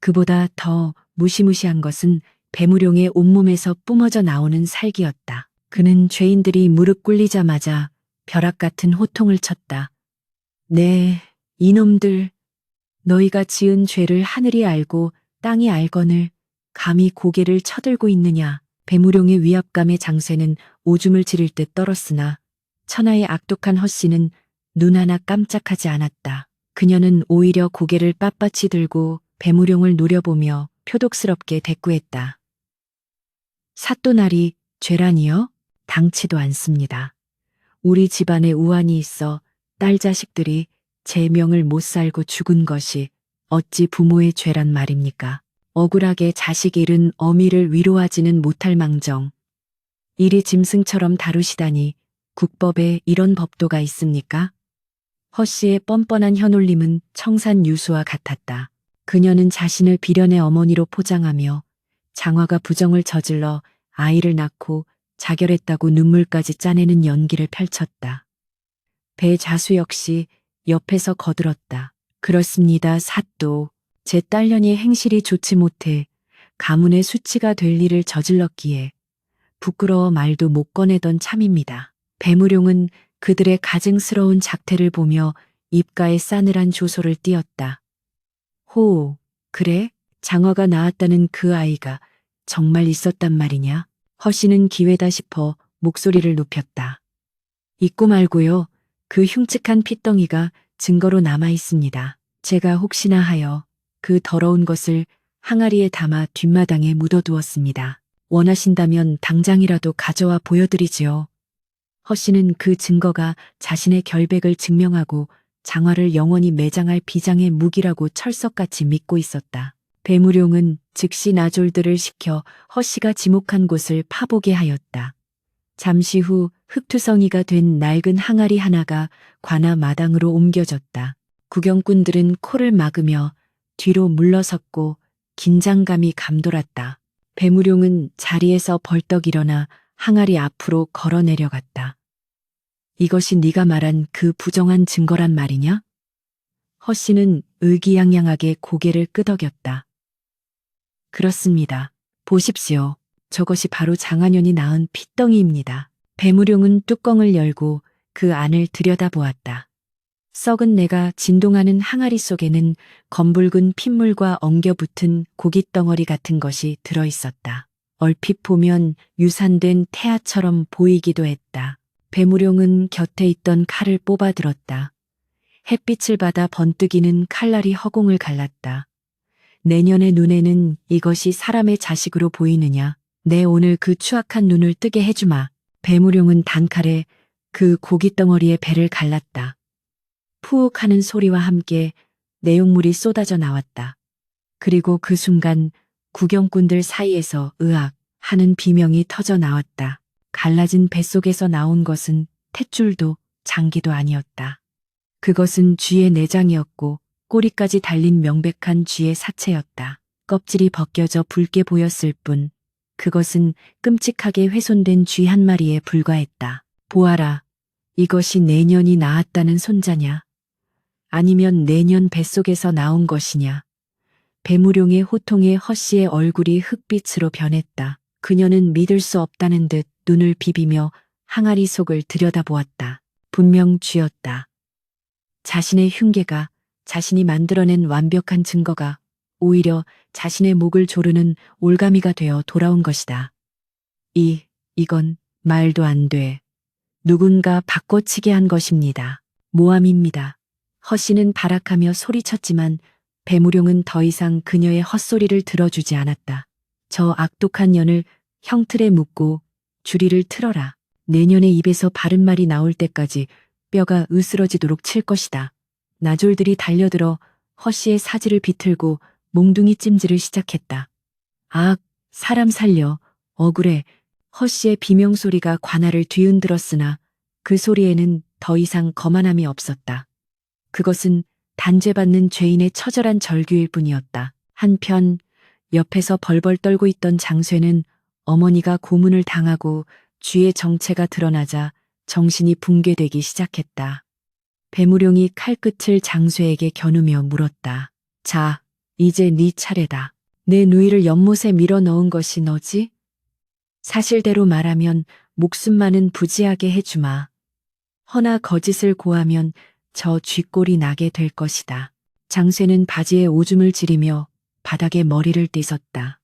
그보다 더 무시무시한 것은 배무룡의 온몸에서 뿜어져 나오는 살기였다. 그는 죄인들이 무릎 꿇리자마자 벼락 같은 호통을 쳤다. 네, 이놈들, 너희가 지은 죄를 하늘이 알고 땅이 알거늘 감히 고개를 쳐들고 있느냐. 배무룡의 위압감에 장쇠는 오줌을 지를 듯 떨었으나 천하의 악독한 허씨는 눈 하나 깜짝하지 않았다. 그녀는 오히려 고개를 빳빳이 들고 배무룡을 노려보며 표독스럽게 대꾸했다. 사또나리 죄라니요? 당치도 않습니다. 우리 집안에 우환이 있어 딸 자식들이 제 명을 못 살고 죽은 것이 어찌 부모의 죄란 말입니까? 억울하게 자식 잃은 어미를 위로하지는 못할 망정. 일이 짐승처럼 다루시다니 국법에 이런 법도가 있습니까? 허씨의 뻔뻔한 현올림은 청산유수와 같았다. 그녀는 자신을 비련의 어머니로 포장하며 장화가 부정을 저질러 아이를 낳고 자결했다고 눈물까지 짜내는 연기를 펼쳤다. 배자수 역시 옆에서 거들었다. 그렇습니다, 사또. 제 딸년이의 행실이 좋지 못해 가문의 수치가 될 일을 저질렀기에 부끄러워 말도 못 꺼내던 참입니다. 배무룡은 그들의 가증스러운 작태를 보며 입가에 싸늘한 조소를 띄었다. 호, 그래? 장화가 나왔다는 그 아이가 정말 있었단 말이냐? 허씨는 기회다 싶어 목소리를 높였다. 잊고 말고요. 그 흉측한 핏덩이가 증거로 남아 있습니다. 제가 혹시나 하여 그 더러운 것을 항아리에 담아 뒷마당에 묻어두었습니다. 원하신다면 당장이라도 가져와 보여드리지요. 허씨는 그 증거가 자신의 결백을 증명하고 장화를 영원히 매장할 비장의 무기라고 철석같이 믿고 있었다. 배무룡은 즉시 나졸들을 시켜 허씨가 지목한 곳을 파보게 하였다. 잠시 후 흙투성이가 된 낡은 항아리 하나가 관아 마당으로 옮겨졌다. 구경꾼들은 코를 막으며 뒤로 물러섰고 긴장감이 감돌았다. 배무룡은 자리에서 벌떡 일어나 항아리 앞으로 걸어 내려갔다. 이것이 네가 말한 그 부정한 증거란 말이냐? 허씨는 의기양양하게 고개를 끄덕였다. 그렇습니다. 보십시오. 저것이 바로 장한현이 낳은 핏덩이입니다. 배무룡은 뚜껑을 열고 그 안을 들여다보았다. 썩은 내가 진동하는 항아리 속에는 검붉은 핏물과 엉겨붙은 고깃덩어리 같은 것이 들어있었다. 얼핏 보면 유산된 태아처럼 보이기도 했다. 배무룡은 곁에 있던 칼을 뽑아들었다. 햇빛을 받아 번뜩이는 칼날이 허공을 갈랐다. 내년의 눈에는 이것이 사람의 자식으로 보이느냐? 내 오늘 그 추악한 눈을 뜨게 해주마. 배무룡은 단칼에 그 고깃덩어리의 배를 갈랐다. 푸욱 하는 소리와 함께 내용물이 쏟아져 나왔다. 그리고 그 순간 구경꾼들 사이에서 으악 하는 비명이 터져 나왔다. 갈라진 뱃속에서 나온 것은 탯줄도 장기도 아니었다. 그것은 쥐의 내장이었고 꼬리까지 달린 명백한 쥐의 사체였다. 껍질이 벗겨져 붉게 보였을 뿐 그것은 끔찍하게 훼손된 쥐 한 마리에 불과했다. 보아라, 이것이 내년이 낳았다는 손자냐? 아니면 내년 뱃속에서 나온 것이냐? 배무룡의 호통에 허씨의 얼굴이 흑빛으로 변했다. 그녀는 믿을 수 없다는 듯 눈을 비비며 항아리 속을 들여다보았다. 분명 쥐였다. 자신의 흉계가, 자신이 만들어낸 완벽한 증거가 오히려 자신의 목을 조르는 올가미가 되어 돌아온 것이다. 이건 말도 안 돼. 누군가 바꿔치게 한 것입니다. 모함입니다. 허씨는 발악하며 소리쳤지만 배무룡은 더 이상 그녀의 헛소리를 들어주지 않았다. 저 악독한 년을 형틀에 묶고 주리를 틀어라. 내년에 입에서 바른 말이 나올 때까지 뼈가 으스러지도록 칠 것이다. 나졸들이 달려들어 허씨의 사지를 비틀고 몽둥이 찜질을 시작했다. 악, 사람 살려, 억울해. 허씨의 비명소리가 관아를 뒤흔들었으나 그 소리에는 더 이상 거만함이 없었다. 그것은 단죄받는 죄인의 처절한 절규일 뿐이었다. 한편 옆에서 벌벌 떨고 있던 장쇠는 어머니가 고문을 당하고 쥐의 정체가 드러나자 정신이 붕괴되기 시작했다. 배무룡이 칼끝을 장쇠에게 겨누며 물었다. 자, 이제 네 차례다. 내 누이를 연못에 밀어 넣은 것이 너지? 사실대로 말하면 목숨만은 부지하게 해주마. 허나 거짓을 고하면 저 쥐꼴이 나게 될 것이다. 장쇠는 바지에 오줌을 지리며 바닥에 머리를 띠섰다.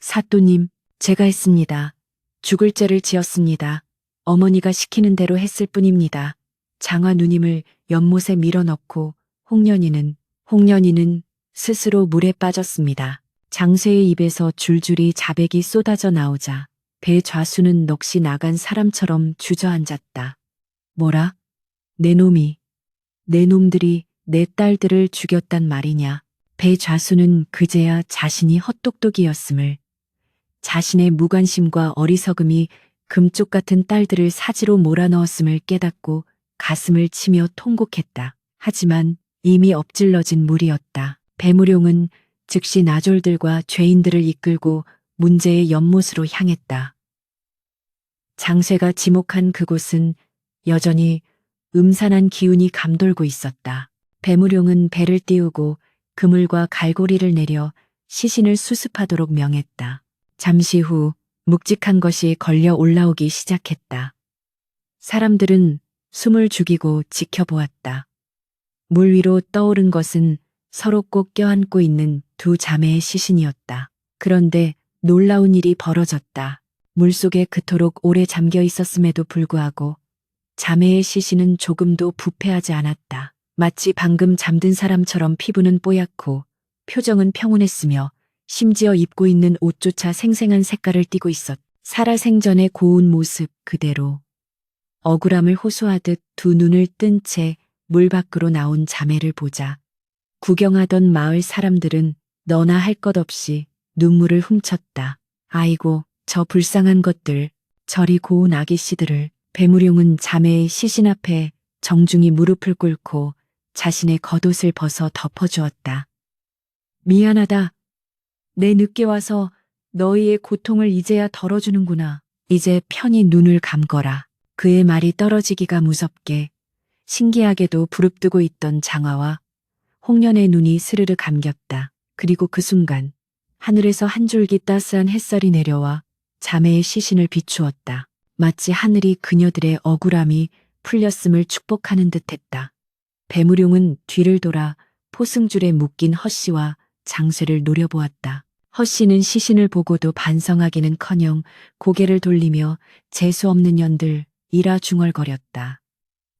사또님, 제가 했습니다. 죽을 죄를 지었습니다. 어머니가 시키는 대로 했을 뿐입니다. 장화 누님을 연못에 밀어넣고 홍련이는 스스로 물에 빠졌습니다. 장쇠의 입에서 줄줄이 자백이 쏟아져 나오자 배 좌수는 넋이 나간 사람처럼 주저앉았다. 뭐라? 내 놈들이 내 딸들을 죽였단 말이냐. 배 좌수는 그제야 자신이 헛똑똑이었음을, 자신의 무관심과 어리석음이 금쪽 같은 딸들을 사지로 몰아넣었음을 깨닫고 가슴을 치며 통곡했다. 하지만 이미 엎질러진 물이었다. 배무룡은 즉시 나졸들과 죄인들을 이끌고 문제의 연못으로 향했다. 장쇠가 지목한 그곳은 여전히 음산한 기운이 감돌고 있었다. 배무룡은 배를 띄우고 그물과 갈고리를 내려 시신을 수습하도록 명했다. 잠시 후 묵직한 것이 걸려 올라오기 시작했다. 사람들은 숨을 죽이고 지켜보았다. 물 위로 떠오른 것은 서로 꼭 껴안고 있는 두 자매의 시신이었다. 그런데 놀라운 일이 벌어졌다. 물속에 그토록 오래 잠겨 있었음에도 불구하고 자매의 시신은 조금도 부패하지 않았다. 마치 방금 잠든 사람처럼 피부는 뽀얗고 표정은 평온했으며 심지어 입고 있는 옷조차 생생한 색깔을 띠고 있었다. 살아생전의 고운 모습 그대로. 억울함을 호소하듯 두 눈을 뜬 채 물 밖으로 나온 자매를 보자 구경하던 마을 사람들은 너나 할 것 없이 눈물을 훔쳤다. 아이고, 저 불쌍한 것들, 저리 고운 아기씨들을. 배무룡은 자매의 시신 앞에 정중히 무릎을 꿇고 자신의 겉옷을 벗어 덮어주었다. 미안하다. 내 늦게 와서 너희의 고통을 이제야 덜어주는구나. 이제 편히 눈을 감거라. 그의 말이 떨어지기가 무섭게 신기하게도 부릅뜨고 있던 장화와 홍련의 눈이 스르르 감겼다. 그리고 그 순간 하늘에서 한 줄기 따스한 햇살이 내려와 자매의 시신을 비추었다. 마치 하늘이 그녀들의 억울함이 풀렸음을 축복하는 듯했다. 배무룡은 뒤를 돌아 포승줄에 묶인 허씨와 장쇠를 노려보았다. 허씨는 시신을 보고도 반성하기는커녕 고개를 돌리며 재수없는 년들 이라 중얼거렸다.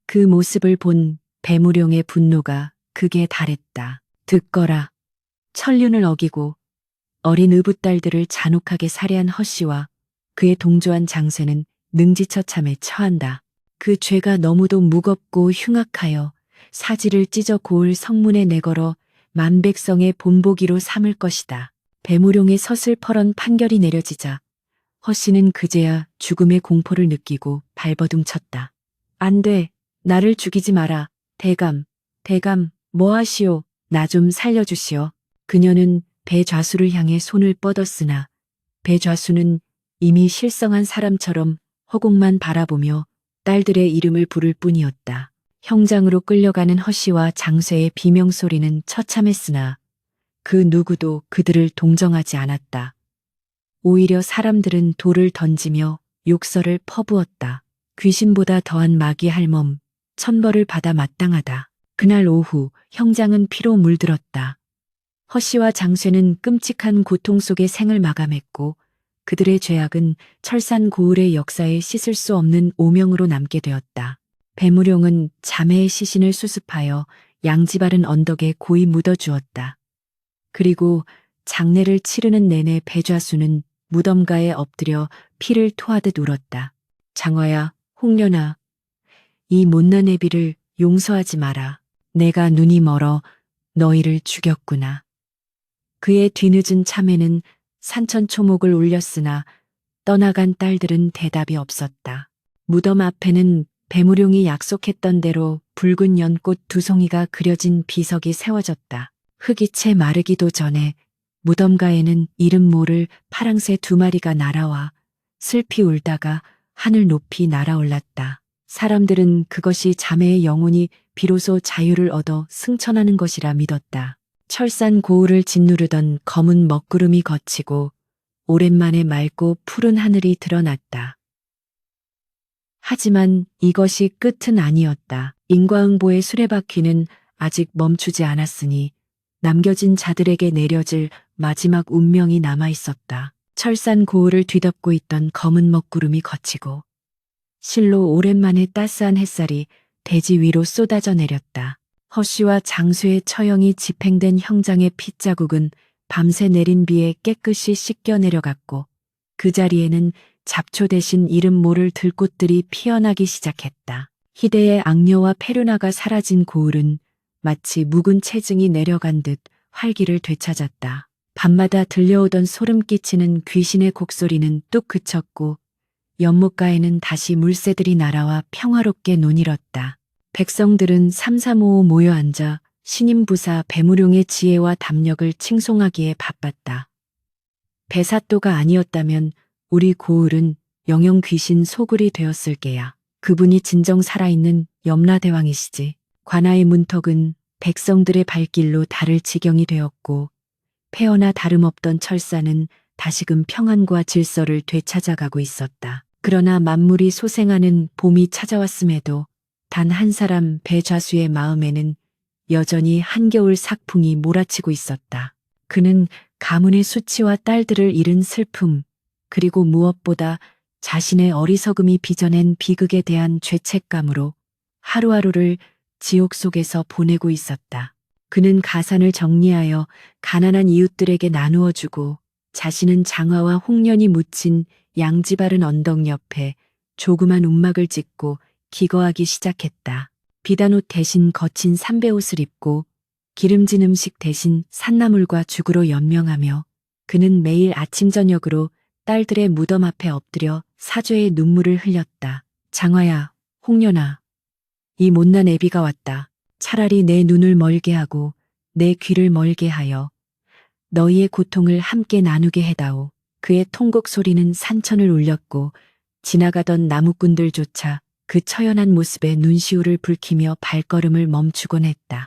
그 모습을 본 배무룡의 분노가 극에 달했다. 듣거라. 천륜을 어기고 어린 의붓딸들을 잔혹하게 살해한 허씨와 그의 동조한 장쇠는 능지처참에 처한다. 그 죄가 너무도 무겁고 흉악하여 사지를 찢어 고을 성문에 내걸어 만백성의 본보기로 삼을 것이다. 배무룡의 서슬퍼런 판결이 내려지자 허씨는 그제야 죽음의 공포를 느끼고 발버둥쳤다. 안 돼. 나를 죽이지 마라. 대감, 뭐하시오. 나 좀 살려주시오. 그녀는 배좌수를 향해 손을 뻗었으나 배좌수는 이미 실성한 사람처럼 허공만 바라보며 딸들의 이름을 부를 뿐이었다. 형장으로 끌려가는 허씨와 장쇠의 비명소리는 처참했으나 그 누구도 그들을 동정하지 않았다. 오히려 사람들은 돌을 던지며 욕설을 퍼부었다. 귀신보다 더한 마귀 할멈, 천벌을 받아 마땅하다. 그날 오후 형장은 피로 물들었다. 허씨와 장쇠는 끔찍한 고통 속에 생을 마감했고 그들의 죄악은 철산 고을의 역사에 씻을 수 없는 오명으로 남게 되었다. 배무룡은 자매의 시신을 수습하여 양지 바른 언덕에 고이 묻어주었다. 그리고 장례를 치르는 내내 배좌수는 무덤가에 엎드려 피를 토하듯 울었다. 장화야, 홍련아, 이 못난 애비를 용서하지 마라. 내가 눈이 멀어 너희를 죽였구나. 그의 뒤늦은 참회는 산천초목을 울렸으나 떠나간 딸들은 대답이 없었다. 무덤 앞에는 배무룡이 약속했던 대로 붉은 연꽃 두 송이가 그려진 비석이 세워졌다. 흙이 채 마르기도 전에 무덤가에는 이름 모를 파랑새 두 마리가 날아와 슬피 울다가 하늘 높이 날아올랐다. 사람들은 그것이 자매의 영혼이 비로소 자유를 얻어 승천하는 것이라 믿었다. 철산 고울을 짓누르던 검은 먹구름이 걷히고 오랜만에 맑고 푸른 하늘이 드러났다. 하지만 이것이 끝은 아니었다. 인과응보의 수레바퀴는 아직 멈추지 않았으니 남겨진 자들에게 내려질 마지막 운명이 남아 있었다. 철산 고울을 뒤덮고 있던 검은 먹구름이 걷히고 실로 오랜만에 따스한 햇살이 대지 위로 쏟아져 내렸다. 허씨와 장쇠의 처형이 집행된 형장의 핏자국은 밤새 내린 비에 깨끗이 씻겨 내려갔고 그 자리에는 잡초 대신 이름 모를 들꽃들이 피어나기 시작했다. 희대의 악녀와 페르나가 사라진 고을은 마치 묵은 체증이 내려간 듯 활기를 되찾았다. 밤마다 들려오던 소름 끼치는 귀신의 곡소리는 뚝 그쳤고 연못가에는 다시 물새들이 날아와 평화롭게 논일었다. 백성들은 삼삼오오 모여 앉아 신임부사 배무룡의 지혜와 담력을 칭송하기에 바빴다. 배사또가 아니었다면 우리 고을은 영영 귀신 소굴이 되었을 게야. 그분이 진정 살아있는 염라대왕이시지. 관아의 문턱은 백성들의 발길로 다를 지경이 되었고 폐허나 다름없던 철사는 다시금 평안과 질서를 되찾아가고 있었다. 그러나 만물이 소생하는 봄이 찾아왔음에도 단 한 사람 배좌수의 마음에는 여전히 한겨울 삭풍이 몰아치고 있었다. 그는 가문의 수치와 딸들을 잃은 슬픔, 그리고 무엇보다 자신의 어리석음이 빚어낸 비극에 대한 죄책감으로 하루하루를 지옥 속에서 보내고 있었다. 그는 가산을 정리하여 가난한 이웃들에게 나누어 주고 자신은 장화와 홍련이 묻힌 양지 바른 언덕 옆에 조그만 움막을 짓고 기거하기 시작했다. 비단 옷 대신 거친 삼베옷을 입고 기름진 음식 대신 산나물과 죽으로 연명하며 그는 매일 아침 저녁으로 딸들의 무덤 앞에 엎드려 사죄의 눈물을 흘렸다. 장화야, 홍련아, 이 못난 애비가 왔다. 차라리 내 눈을 멀게 하고 내 귀를 멀게 하여 너희의 고통을 함께 나누게 해다오. 그의 통곡 소리는 산천을 울렸고 지나가던 나무꾼들조차 그 처연한 모습에 눈시울을 붉히며 발걸음을 멈추곤 했다.